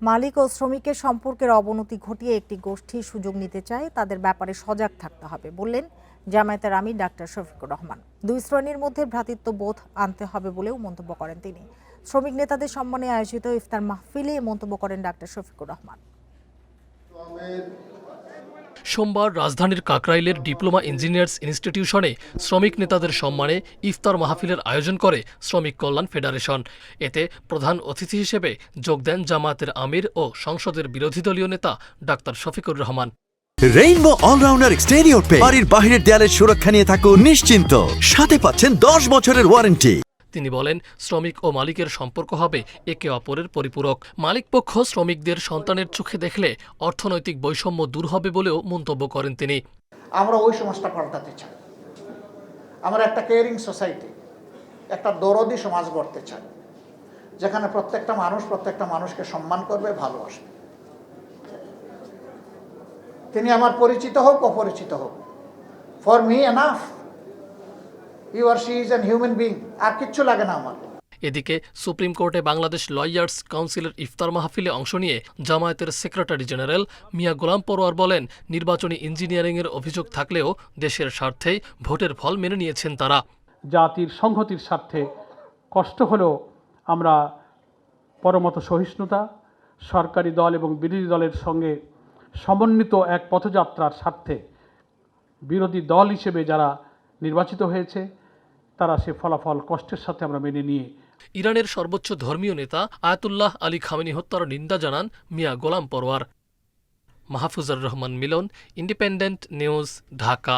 মালিক ও শ্রমিকের সম্পর্কের অবনতি ঘটিয়ে একটি গোষ্ঠী সুযোগ নিতে চায়, তাদের ব্যাপারে সজাগ থাকতে হবে বললেন জামায়াতের আমির ডাক্তার শফিকুর রহমান। দুই শ্রেণীর মধ্যে ভ্রাতৃত্ববোধ আনতে হবে বলেও মন্তব্য করেন তিনি। শ্রমিক নেতাদের সম্মানে আয়োজিত ইফতার মাহফিলে মন্তব্য করেন ডাক্তার শফিকুর রহমান। সোমবার রাজধানীর কাকরাইলের ডিপ্লোমা ইঞ্জিনিয়ার্স ইনস্টিটিউশনে শ্রমিক নেতাদের সম্মানে ইফতার মাহফিলের আয়োজন করে শ্রমিক কল্যাণ ফেডারেশন। এতে প্রধান অতিথি হিসেবে যোগ দেন জামায়াতের আমির ও সংসদের বিরোধী দলীয় নেতা ডাক্তার Shafiqur Rahman. Rainbow allrounder exterior paint বাড়ির বাহিরের দেয়ালের সুরক্ষা নিয়ে থাকুন নিশ্চিন্ত, সাথে পাচ্ছেন 10 বছরের ওয়ারেন্টি। তিনি বলেন, শ্রমিক ও মালিকের সম্পর্ক হবে একে অপরের পরিপূরক। মালিকপক্ষ শ্রমিকদের সন্তানের চোখে দেখলে অর্থনৈতিক বৈষম্য দূর হবে বলেও মন্তব্য করেন তিনি। আমরা ওই সমাজটা পাল্টাতে চাই। আমরা একটা কেয়ারিং সোসাইটি, একটা দরদি সমাজ গড়তে চাই, যেখানে প্রত্যেকটা মানুষকে সম্মান করবে, ভালোবাসবে। তিনি আমার পরিচিত হোক অপরিচিত হোক, for me enough, he or she is an human being, আর কিচ্ছু লাগে না আমার। এদিকে সুপ্রিম কোর্টে বাংলাদেশ লয়ার্স কাউন্সিলের ইফতার মাহফিলে অংশ নিয়ে জামায়াতের সেক্রেটারি জেনারেল মিয়া গোলাম পরোয়ার বলেন, নির্বাচনী ইঞ্জিনিয়ারিংয়ের অভিযোগ থাকলেও দেশের স্বার্থেই ভোটের ফল মেনে নিয়েছেন তারা। জাতির সংহতির স্বার্থে কষ্ট হলেও আমরা পরমত সহিষ্ণুতা, সরকারি দল এবং বিরোধী দলের সঙ্গে সমন্বিত এক পথযাত্রার স্বার্থে বিরোধী দল হিসেবে যারা নির্বাচিত হয়েছে তারা সে ফলাফল কষ্টের সাথে আমরা মেনে নিয়ে। ইরানের সর্বোচ্চ ধর্মীয় নেতা আয়াতুল্লাহ আলী খামেনি হত্যার নিন্দা জানান মিয়া গোলাম পরোয়ার। মাহফুজুর রহমান মিলন, ইন্ডিপেন্ডেন্ট নিউজ, ঢাকা।